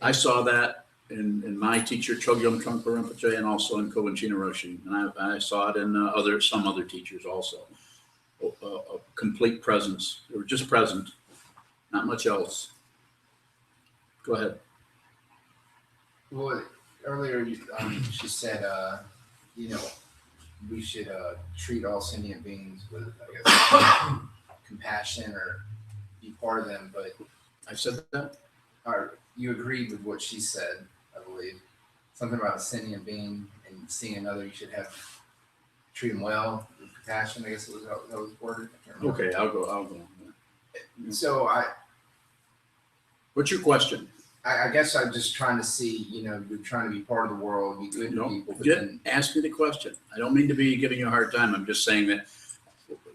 S1: I saw that in my teacher, Chogyam Trungpa Rinpoche, and also in Kobun Roshi. And I saw it in some other teachers also. A complete presence. They were just present, not much else. Go ahead.
S6: Well, earlier she said, we should treat all sentient beings with, I guess, compassion or be part of them. But
S1: I said that?
S6: you agreed with what she said, I believe. something about a sentient being and seeing another, you should have treat them well, with compassion. I guess it was how that was worded. I can't remember.
S1: Okay, I'll go.
S6: So
S1: What's your question?
S6: I guess I'm just trying to see, you're trying to be part of the world, be good to
S1: No,
S6: people, but
S1: get,
S6: then
S1: ask me the question. I don't mean to be giving you a hard time. I'm just saying that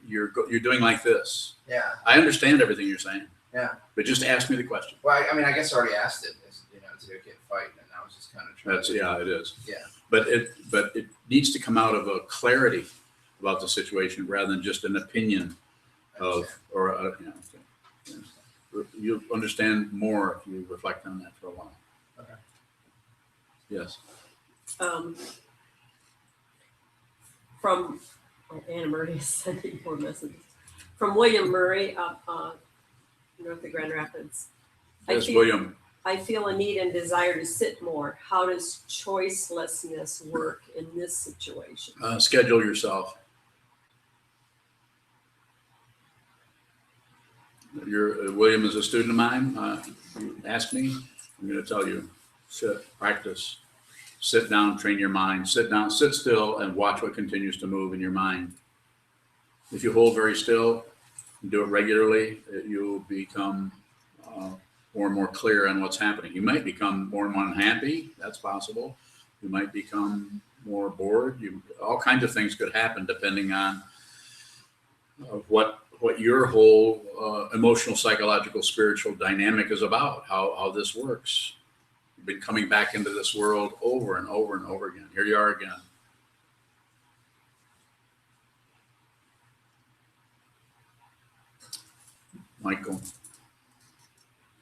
S1: you're doing like this.
S6: yeah.
S1: I understand everything you're saying.
S6: Yeah.
S1: But just ask me the question.
S6: Well, I mean, I guess I already asked it. It's okay to fight, and I was just kind of trying.
S1: It is.
S6: Yeah.
S1: But it needs to come out of a clarity about the situation rather than just an opinion you'll understand more if you reflect on that for a while.
S6: Okay.
S1: Yes.
S8: From Anna Murray is sending more messages. From William Murray up north of Grand Rapids.
S1: Yes, William.
S8: I feel a need and desire to sit more. How does choicelessness work in this situation?
S1: Schedule yourself. William is a student of mine. You ask me, I'm going to tell you. Sit, practice. Sit down, train your mind. Sit down, sit still, and watch what continues to move in your mind. If you hold very still, and do it regularly, you'll become more and more clear on what's happening. You might become more and more unhappy. That's possible. You might become more bored. All kinds of things could happen depending on what your whole emotional, psychological, spiritual dynamic is about, how this works. You've been coming back into this world over and over and over again. Here you are again. Michael.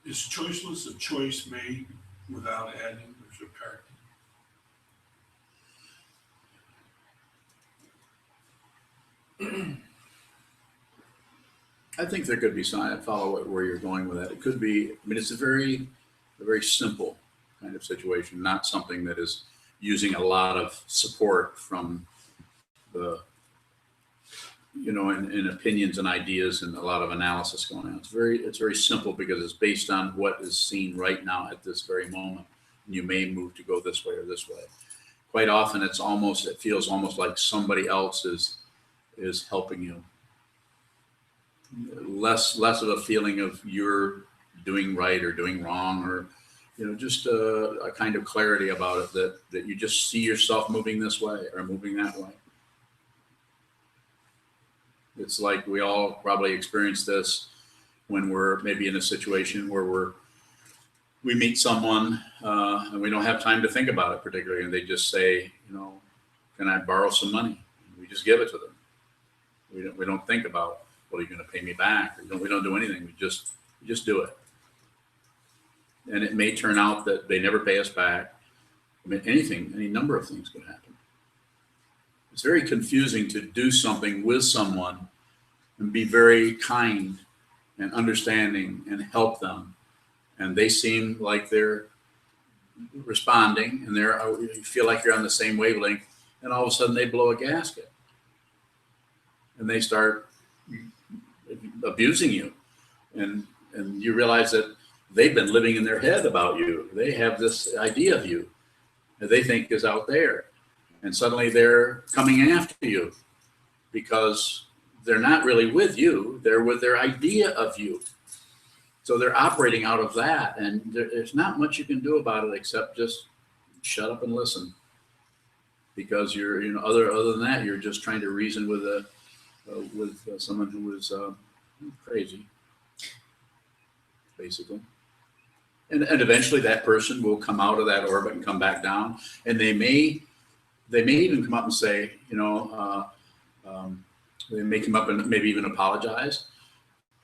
S3: Is choiceless a choice made without adding or subtracting?
S1: I think there could be some. I follow where you're going with that. It could be. I mean, it's a very simple kind of situation, not something that is using a lot of support from the, in opinions and ideas and a lot of analysis going on. It's very simple because it's based on what is seen right now at this very moment. And you may move to go this way or this way. Quite often, it feels almost like somebody else is helping you. Less of a feeling of you're doing right or doing wrong, or just a kind of clarity about it that you just see yourself moving this way or moving that way. It's like we all probably experience this when we're maybe in a situation where we meet someone and we don't have time to think about it particularly, and they just say, can I borrow some money? We just give it to them. We don't think about, well, are you going to pay me back? We don't do anything. We just do it. And it may turn out that they never pay us back. I mean, any number of things could happen. It's very confusing to do something with someone and be very kind and understanding and help them. And they seem like they're responding and you feel like you're on the same wavelength, and all of a sudden they blow a gasket and they start abusing you. And you realize that they've been living in their head about you. They have this idea of you that they think is out there. And suddenly they're coming after you because they're not really with you. They're with their idea of you. So they're operating out of that. And there's not much you can do about it except just shut up and listen. Because you're, other than that, you're just trying to reason with someone who is crazy, basically. And eventually that person will come out of that orbit and come back down. And they may even come up and say, they may come up and maybe even apologize,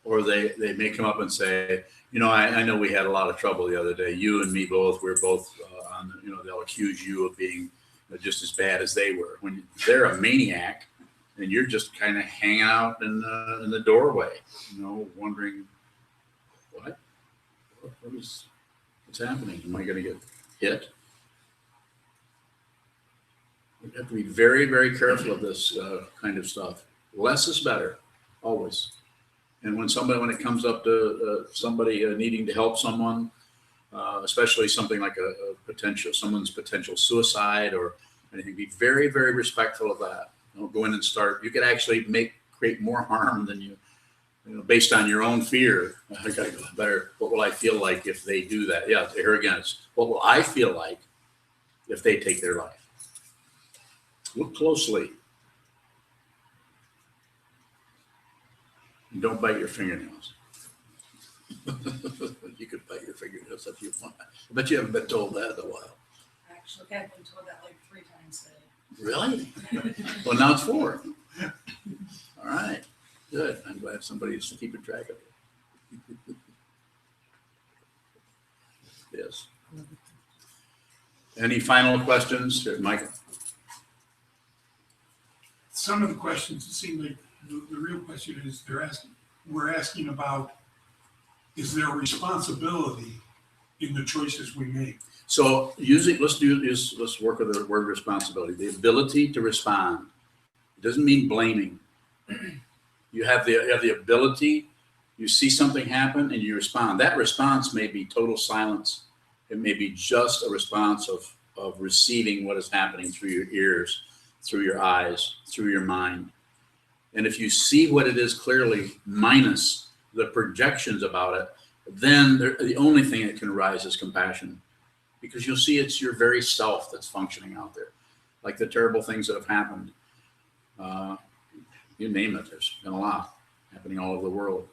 S1: or they may come up and say, I know we had a lot of trouble the other day. You and me both. We're both on. They'll accuse you of being just as bad as they were. When they're a maniac, and you're just kind of hanging out in the doorway, wondering what's happening. Am I going to get hit? We have to be very, very careful of this kind of stuff. Less is better, always. And when it comes up to somebody needing to help someone, especially something like someone's potential suicide or anything. Be very, very respectful of that. Don't go in and start. You could actually create more harm than you based on your own fear. I gotta go better. What will I feel like if they do that? Yeah, here again, it's what will I feel like if they take their life? Look closely. Don't bite your fingernails. You could bite your fingernails if you want. I bet you haven't been told that in a while.
S5: Actually, I've been told that like 3 times today.
S1: Really? Well, now it's 4. All right. Good. I'm glad somebody's keeping track of it. Yes. Any final questions, Michael?
S9: Some of the questions, it seem like the real question is we're asking about, is there responsibility in the choices we make?
S1: So let's work with the word responsibility. The ability to respond. It doesn't mean blaming. You have the ability, you see something happen and you respond. That response may be total silence. It may be just a response of receiving what is happening through your ears, through your eyes, through your mind. And if you see what it is clearly, minus the projections about it, then the only thing that can arise is compassion, because you'll see it's your very self that's functioning out there. Like the terrible things that have happened. You name it, there's been a lot happening all over the world.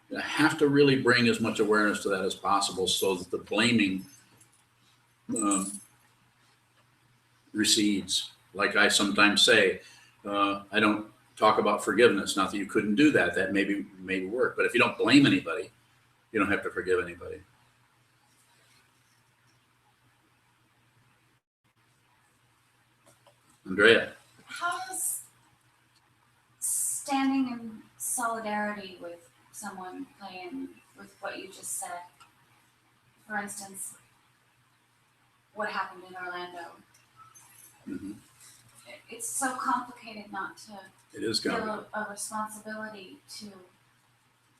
S1: You have to really bring as much awareness to that as possible so that the blaming recedes. Like I sometimes say, I don't talk about forgiveness. Not that you couldn't do that. That maybe work. But if you don't blame anybody, you don't have to forgive anybody. Andrea.
S10: How does standing in solidarity with someone playing with what you just said, for instance, what happened in Orlando?
S1: Mm-hmm.
S10: It's so complicated not to
S1: It is
S10: feel
S1: complicated.
S10: a responsibility to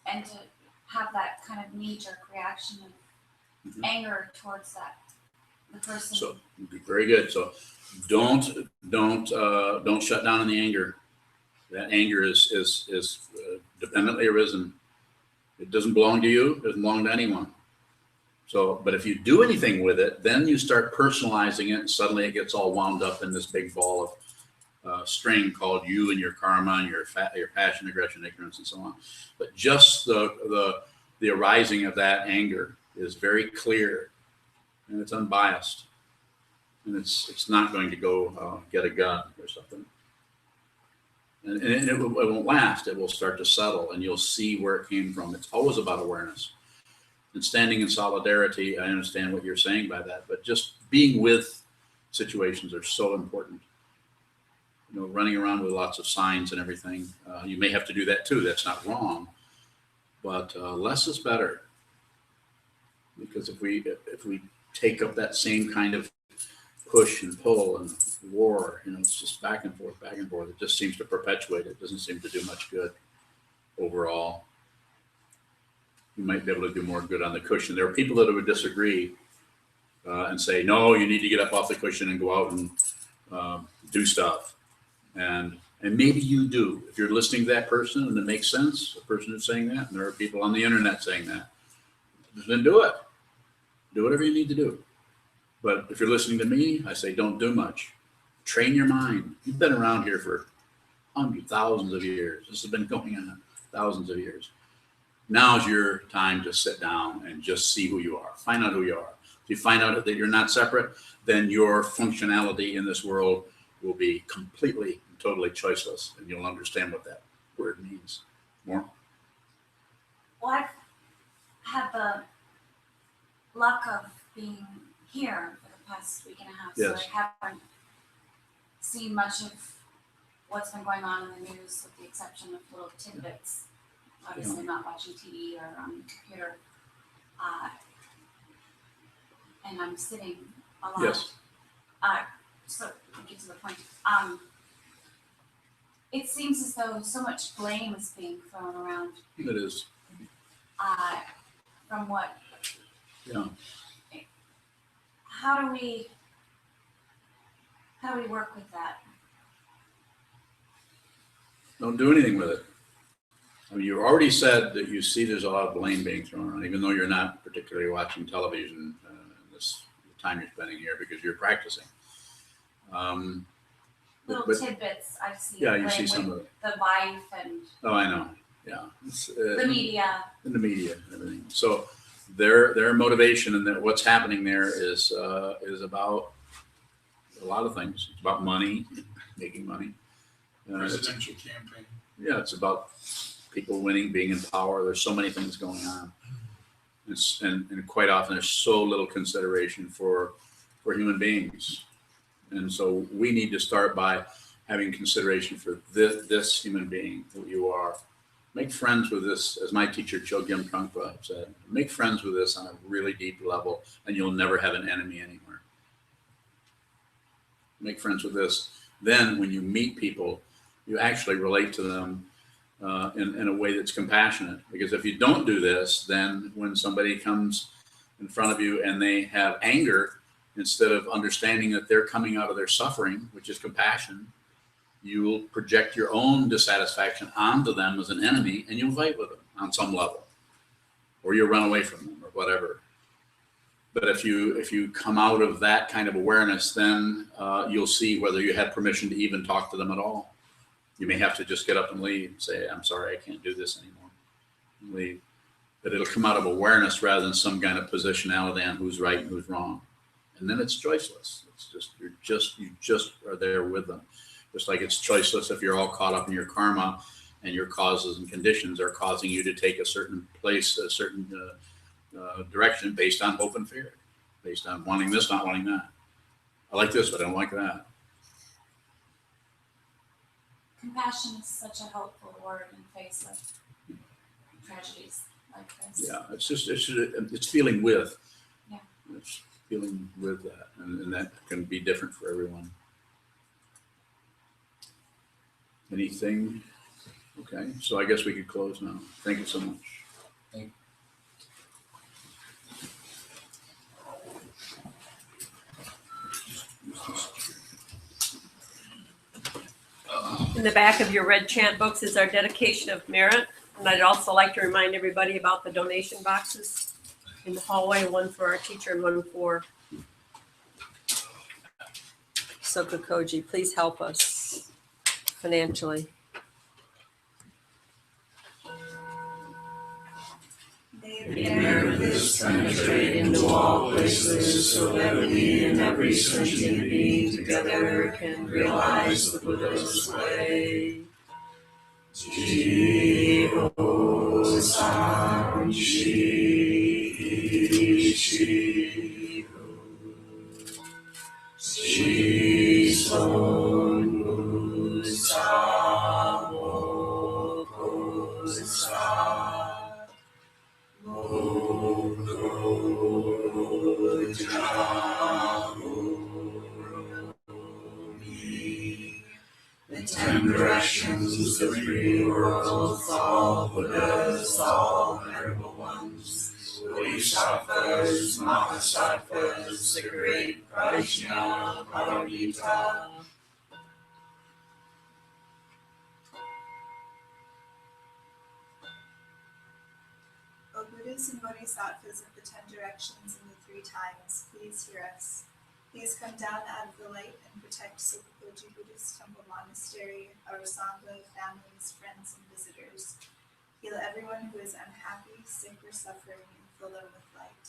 S10: have that kind of knee-jerk reaction of
S1: Mhm.
S10: anger towards the person.
S1: So very good. So don't shut down in the anger. That anger is dependently arisen. It doesn't belong to you. It doesn't belong to anyone. So, but if you do anything with it, then you start personalizing it, and suddenly it gets all wound up in this big ball of string called you and your karma and your passion, aggression, ignorance, and so on. But just the arising of that anger is very clear, and it's unbiased, and it's not going to go get a gun or something. And it won't last. It will start to settle, and you'll see where it came from. It's always about awareness. And standing in solidarity, I understand what you're saying by that, but just being with situations are so important. You know, running around with lots of signs and everything. You may have to do that too. That's not wrong, but less is better. Because if we take up that same kind of push and pull and war, you know, it's just back and forth. It just seems to perpetuate it. It doesn't seem to do much good overall. You might be able to do more good on the cushion. There are people that would disagree and say, no, you need to get up off the cushion and go out and do stuff. And maybe you do. If you're listening to that person and it makes sense, the person who's saying that, and there are people on the internet saying that, then do it. Do whatever you need to do. But if you're listening to me, I say don't do much. Train your mind. You've been around here for hundreds, thousands of years. This has been going on thousands of years. Now's your time to sit down and just see who you are. Find out who you are. If you find out that you're not separate, then your functionality in this world will be completely, totally choiceless, and you'll understand what that word means. More?
S10: Well, I've had the luck of being here for the past week and a half,
S1: Yes.
S10: so I haven't seen much of what's been going on in the news, with the exception of little tidbits. Obviously, not watching TV or on the computer. And I'm sitting a lot.
S1: Yes.
S10: So to get to the point, it seems as though so much blame is being thrown around.
S1: It is.
S10: From what?
S1: Yeah.
S10: how do we work with that?
S1: Don't do anything with it. I mean, you already said that you see there's a lot of blame being thrown around, even though you're not particularly watching television this the time you're spending here because you're practicing.
S10: Little
S1: but
S10: tidbits I've seen.
S1: yeah, you
S10: like
S1: see
S10: with
S1: some of it.
S10: the wife and
S1: Oh, I know. Yeah, it's,
S10: the media.
S1: in the media and everything. So their motivation and what's happening there is about a lot of things. It's about money, making money.
S9: Presidential campaign.
S1: Yeah, it's about people winning, being in power. There's so many things going on. And quite often there's so little consideration for human beings. And so we need to start by having consideration for this human being, who you are. Make friends with this, as my teacher Chogyam Trungpa said, make friends with this on a really deep level and you'll never have an enemy anywhere. Make friends with this. Then when you meet people, you actually relate to them in a way that's compassionate. Because if you don't do this, then when somebody comes in front of you and they have anger, instead of understanding that they're coming out of their suffering, which is compassion, you will project your own dissatisfaction onto them as an enemy and you'll fight with them on some level. Or you'll run away from them or whatever. But if you come out of that kind of awareness, then you'll see whether you had permission to even talk to them at all. You may have to just get up and leave and say, I'm sorry, I can't do this anymore. And leave. But it'll come out of awareness rather than some kind of positionality on who's right and who's wrong. And then it's choiceless. It's just you just are there with them. Just like it's choiceless if you're all caught up in your karma and your causes and conditions are causing you to take a certain place, a certain direction based on hope and fear, based on wanting this, not wanting that. I like this, but I don't like that.
S10: Compassion is such a helpful word in face of tragedies like this.
S1: Yeah, it's feeling with.
S10: Yeah.
S1: It's feeling with that, and that can be different for everyone. Anything? Okay, so I guess we could close now. Thank you so much.
S6: Thank
S8: In the back of your red chant books is our dedication of merit. And I'd also like to remind everybody about the donation boxes in the hallway, one for our teacher and one for Sokukoji. Please help us financially.
S11: May merit this penetrate into all places, so that we and every sentient being together can realize the Buddha's way. Jiro San Shi Shiro Shison Musa Mokosa the 10 directions, the 3 worlds, all Buddhas, all venerable ones, Bodhisattvas, Mahasattvas, the great Prajna Paramita.
S12: O Buddhas and Bodhisattvas of the 10 directions and the 3 times, please hear us. Please come down out of the light and protect Sokukoji Buddhist Temple Monastery, our Sangha, families, friends, and visitors. Heal everyone who is unhappy, sick, or suffering, and fill them with light.